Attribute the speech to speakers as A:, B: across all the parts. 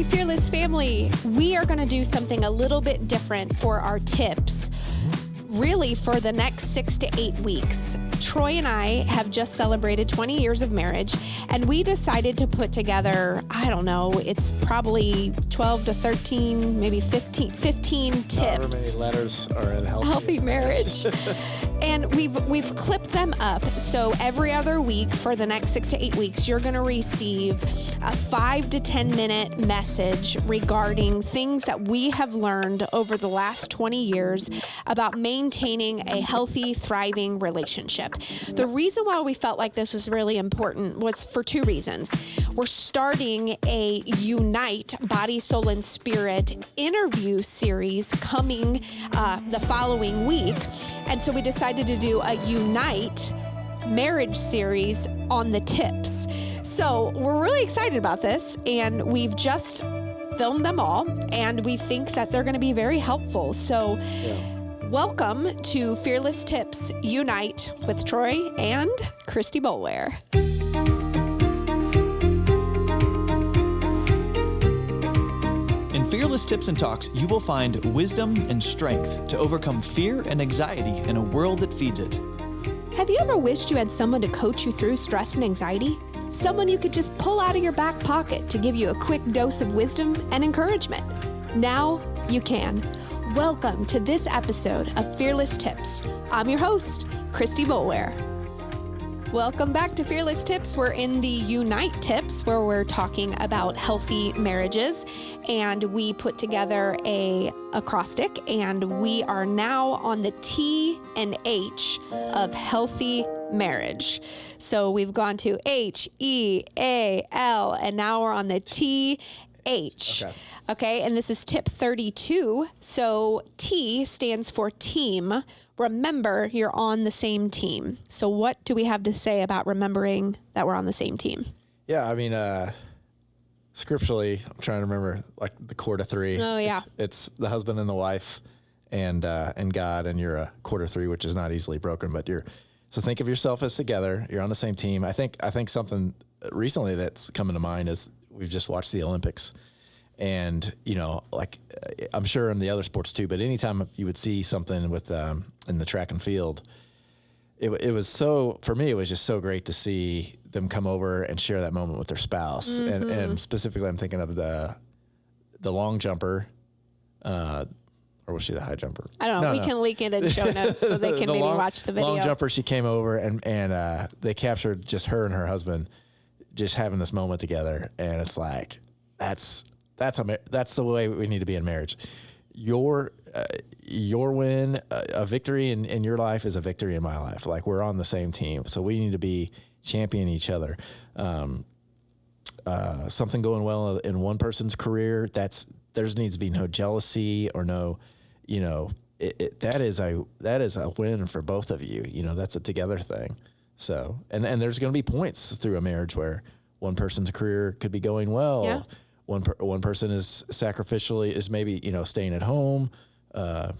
A: Hey, Fearless family, we are going to do something a little bit different for our tips, really for the next 6 to 8 weeks. Troy and I have just celebrated 20 years of marriage, and we decided to put together, I don't know, it's probably 12 to 13, maybe 15 tips.
B: However many letters are in
A: Healthy marriage. And we've clipped them up. So every other week for the next 6 to 8 weeks, you're going to receive a 5 to 10 minute message regarding things that we have learned over the last 20 years about maintaining a healthy, thriving relationship. The reason why we felt like this was really important was for 2 reasons. We're starting a Unite Body, Soul, and Spirit interview series coming the following week. And so we decided to do a Unite marriage series on the tips. So we're really excited about this, and we've just filmed them all, and we think that they're going to be very helpful. So welcome to Fearless Tips Unite with Troy and Christy Boulware.
C: In Fearless Tips and Talks, you will find wisdom and strength to overcome fear and anxiety in a world that feeds it.
A: Have you ever wished you had someone to coach you through stress and anxiety? Someone you could just pull out of your back pocket to give you a quick dose of wisdom and encouragement. Now you can. Welcome to this episode of Fearless Tips. I'm your host, Christy Boulware. Welcome back to Fearless Tips. We're in the Unite Tips, where we're talking about healthy marriages, and we put together a acrostic, and we are now on the T and H of healthy marriage. So we've gone to H-E-A-L, and now we're on the T-H. Okay, and this is tip 32. So T stands for team. Remember, you're on the same team. So what do we have to say about remembering that we're on the same team?
B: Yeah, I mean, scripturally, I'm trying to remember, like the cord of 3.
A: Oh, yeah.
B: It's the husband and the wife and God, and you're a cord of 3, which is not easily broken, but so think of yourself as together. You're on the same team. I think something recently that's coming to mind is we've just watched the Olympics. And, you know, like I'm sure in the other sports too, but anytime you would see something with in the track and field, it was so, for me, it was just so great to see them come over and share that moment with their spouse. Mm-hmm. And specifically, I'm thinking of the long jumper, or was she the high jumper?
A: I don't know. We can link it in show notes so they can maybe watch the video.
B: Long jumper, she came over and they captured just her and her husband just having this moment together. And it's like, that's the way we need to be in marriage. Your win, a victory in your life is a victory in my life. Like, we're on the same team, so we need to be championing each other. Something going well in one person's career, there needs to be no jealousy or no, that is a win for both of you. That's a together thing. So, and there's going to be points through a marriage where one person's career could be going well. Yeah. One person is maybe, staying at home, or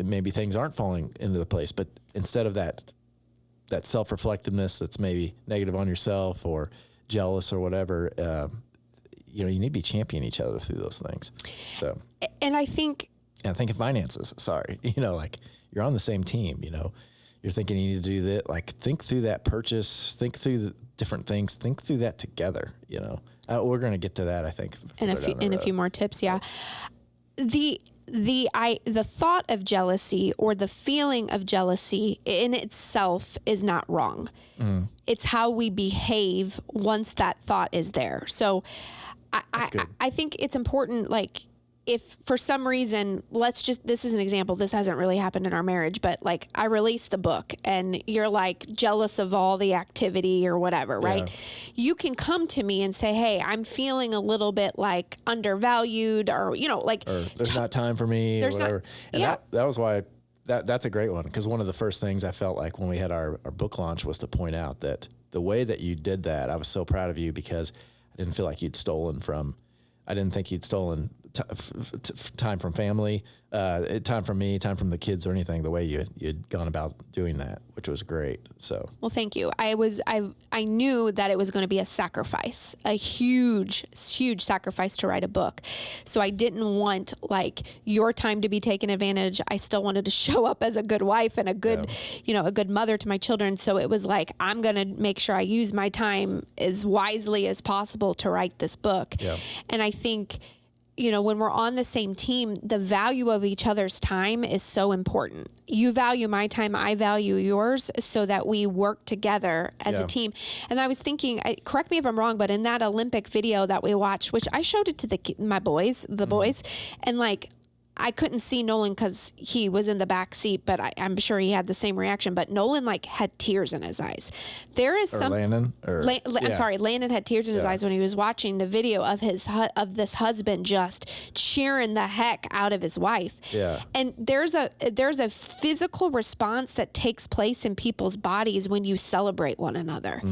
B: maybe things aren't falling into the place. But instead of that self-reflectiveness that's maybe negative on yourself or jealous or whatever, you need to be championing each other through those things. So,
A: and I think
B: of finances. Sorry, like you're on the same team. You're thinking you need to do that. Like, think through that purchase. Think through the different things. Think through that together. We're going to get to that, I think.
A: And a few more tips. Yeah. The thought of jealousy or the feeling of jealousy in itself is not wrong. Mm. It's how we behave once that thought is there. So I think it's important, like, if for some reason, this is an example, this hasn't really happened in our marriage, but like I released the book and you're like jealous of all the activity or whatever, right? Yeah. You can come to me and say, hey, I'm feeling a little bit like undervalued or, or
B: there's not time for me or whatever. And that was why that's a great one. Because one of the first things I felt like when we had our book launch was to point out that the way that you did that, I was so proud of you because I didn't feel like I didn't think you'd stolen time from family, time from me, time from the kids or anything, the way you'd gone about doing that, which was great. So,
A: well, thank you. I knew that it was going to be a sacrifice, a huge sacrifice to write a book. So I didn't want like your time to be taken advantage. I still wanted to show up as a good wife and a good, a good mother to my children. So it was like, I'm going to make sure I use my time as wisely as possible to write this book. Yeah. And I think, when we're on the same team, the value of each other's time is so important. You value my time, I value yours, so that we work together as a team. And I was thinking, correct me if I'm wrong, but in that Olympic video that we watched, which I showed it to my boys, boys, and like, I couldn't see Nolan because he was in the back seat, but I'm sure he had the same reaction. But Nolan like had tears in his eyes. There is some
B: Landon.
A: I'm sorry, Landon had tears in his eyes when he was watching the video of this husband just cheering the heck out of his wife. Yeah. And there's a physical response that takes place in people's bodies when you celebrate one another.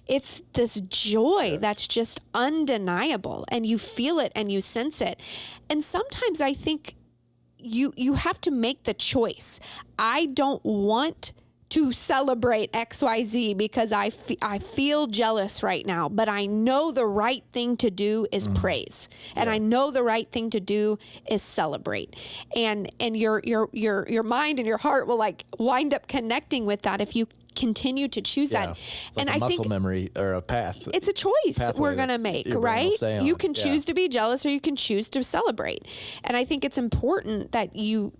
A: It's this joy that's just undeniable, and you feel it and you sense it. And sometimes I think you have to make the choice. I don't want to celebrate XYZ because I feel jealous right now, but I know the right thing to do is praise. And I know the right thing to do is celebrate. And your mind and your heart will like wind up connecting with that if you continue to choose that.
B: Like and I think memory or a path.
A: It's a choice we're going to make, right? You can choose to be jealous or you can choose to celebrate. And I think it's important that you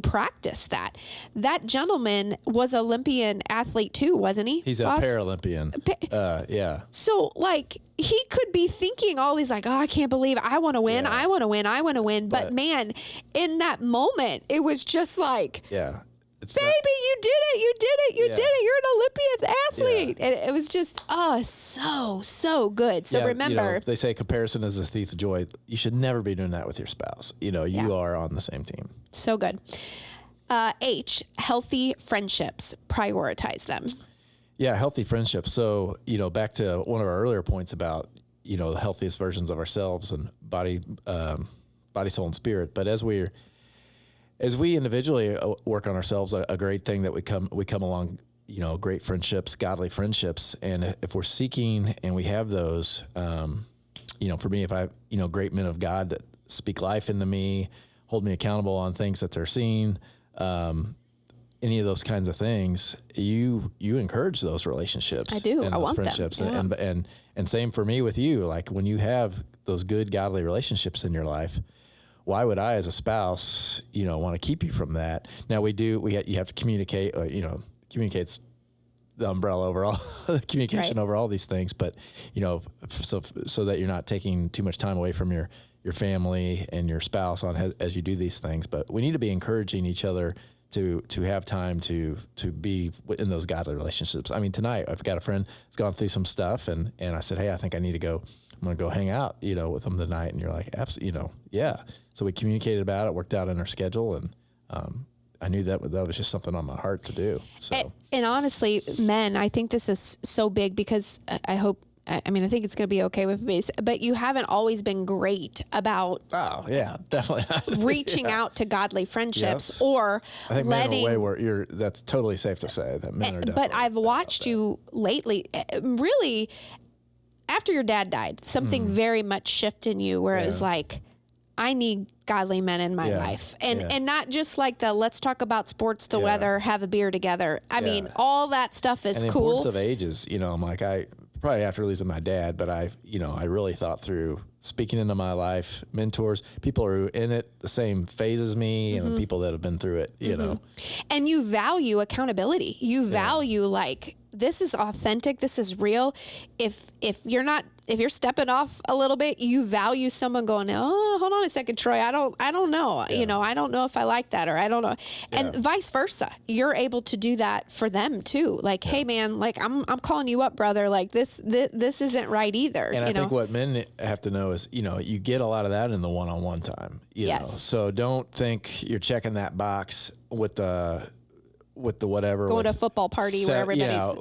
A: practice that. That gentleman was an Olympian athlete too, wasn't he?
B: He's a Paralympian. Yeah.
A: So like he could be thinking all these like, oh, I can't believe I want to win. I want to win. I want to win. But man, in that moment, it was just like, baby, you did it. You did it. You did it. You're an Olympian athlete. And it was just, so good. So remember.
B: They say comparison is a thief of joy. You should never be doing that with your spouse. You are on the same team.
A: So good. H, healthy friendships. Prioritize them.
B: Yeah, healthy friendships. So, back to one of our earlier points about, the healthiest versions of ourselves and body, soul, and spirit. But as we individually work on ourselves, a great thing that we come along, great friendships, godly friendships. And if we're seeking and we have those, for me, if I have, great men of God that speak life into me, hold me accountable on things that they're seeing, any of those kinds of things, you encourage those relationships.
A: I do.
B: And
A: I
B: those
A: want
B: friendships.
A: them. Yeah.
B: And same for me with you. Like when you have those good godly relationships in your life, why would I, as a spouse, want to keep you from that? Now you have to communicate. Communicate's the umbrella over all communication over all these things. But so that you're not taking too much time away from your family and your spouse as you do these things. But we need to be encouraging each other to have time to be in those godly relationships. I mean, tonight I've got a friend who's gone through some stuff, and I said, hey, I think I need to go. I'm going to go hang out, with them tonight. And you're like, absolutely, yeah. So we communicated about it, worked out in our schedule, and I knew that was just something on my heart to do. So,
A: and honestly, men, I think this is so big because I think it's going to be okay with me, but you haven't always been great about
B: definitely
A: reaching out to godly friendships or
B: I think letting men are way that's totally safe to say that men are.
A: But I've watched you lately, really. After your dad died, something very much shifted in you where it was like, I need godly men in my life. And not just like the let's talk about sports, the weather, have a beer together. I mean, all that stuff is
B: and the
A: cool.
B: Importance of ages, I'm like, I probably after losing my dad, but I really thought through speaking into my life, mentors, people who are in it the same phase as me and the people that have been through it, you know.
A: And you value accountability. You value like, this is authentic. This is real. If you're stepping off a little bit, you value someone going, oh, hold on a second, Troy. I don't know. Yeah. I don't know if I like that, or I don't know. And vice versa. You're able to do that for them too. Like, hey man, like I'm calling you up, brother. Like this isn't right either.
B: And I think what men have to know is, you get a lot of that in the one-on-one time, you know? So don't think you're checking that box with the whatever.
A: Go to a football party where everybody's.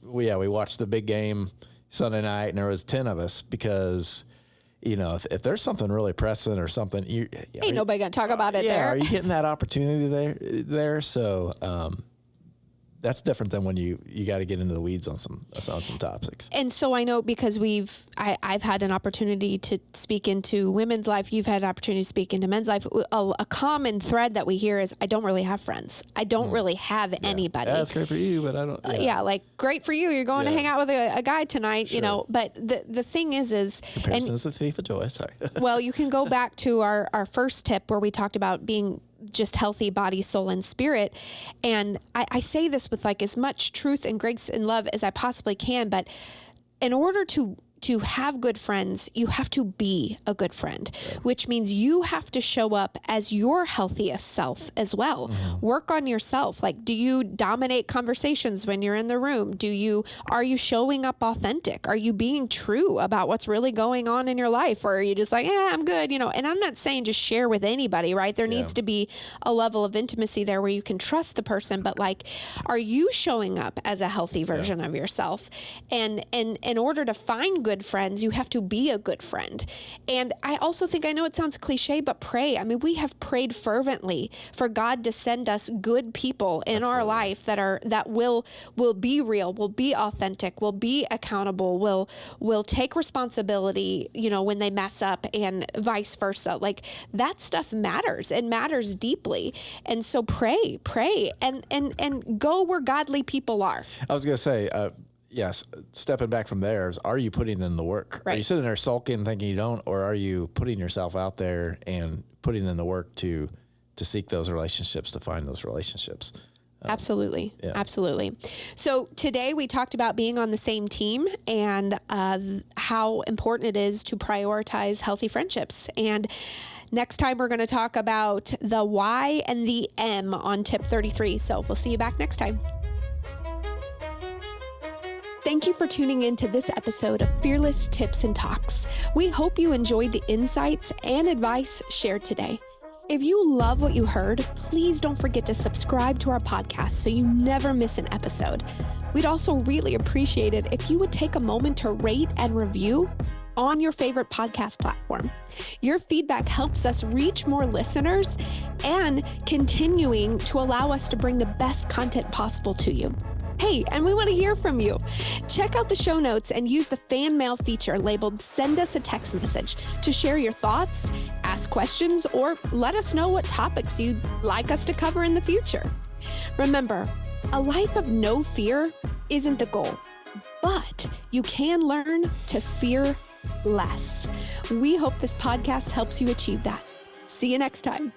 B: We watched the big game Sunday night and there was 10 of us because, you know, if there's something really pressing or something,
A: Ain't nobody gonna talk about it there.
B: Are you getting that opportunity there? So, that's different than when you got to get into the weeds on some topics.
A: And so I know, because I've had an opportunity to speak into women's life. You've had an opportunity to speak into men's life. A common thread that we hear is, I don't really have friends. I don't really have anybody.
B: Yeah, that's great for you, but I don't.
A: Yeah, like, great for you. You're going to hang out with a guy tonight, you know. But the thing is
B: comparison is the thief of joy. Sorry.
A: Well, you can go back to our first tip where we talked about being just healthy body, soul, and spirit. And I say this with like as much truth and grace and love as I possibly can. But in order to have good friends, you have to be a good friend, which means you have to show up as your healthiest self as well. Mm-hmm. Work on yourself. Like, do you dominate conversations when you're in the room? Are you showing up authentic? Are you being true about what's really going on in your life? Or are you just like, I'm good, you know? And I'm not saying just share with anybody, right? There needs to be a level of intimacy there where you can trust the person, but like, are you showing up as a healthy version of yourself? And in order to find good friends, you have to be a good friend. And I also think, I know it sounds cliche, but pray. I mean, we have prayed fervently for God to send us good people in our life that will be real, will be authentic, will be accountable, will take responsibility, you know, when they mess up, and vice versa. Like, that stuff matters and matters deeply. And so pray and go where godly people are.
B: I was going to say, yes, stepping back from there, are you putting in the work?
A: Right.
B: Are you sitting there sulking thinking you don't, or are you putting yourself out there and putting in the work to seek those relationships, to find those relationships?
A: Absolutely. Absolutely. So today we talked about being on the same team and how important it is to prioritize healthy friendships. And next time we're going to talk about the Y and the M on tip 33. So we'll see you back next time. Thank you for tuning in to this episode of Fearless Tips and Talks. We hope you enjoyed the insights and advice shared today. If you love what you heard, please don't forget to subscribe to our podcast so you never miss an episode. We'd also really appreciate it if you would take a moment to rate and review on your favorite podcast platform. Your feedback helps us reach more listeners and continuing to allow us to bring the best content possible to you. Hey, and we want to hear from you. Check out the show notes and use the fan mail feature labeled "Send us a text message" to share your thoughts, ask questions, or let us know what topics you'd like us to cover in the future. Remember, a life of no fear isn't the goal, but you can learn to fear less. We hope this podcast helps you achieve that. See you next time.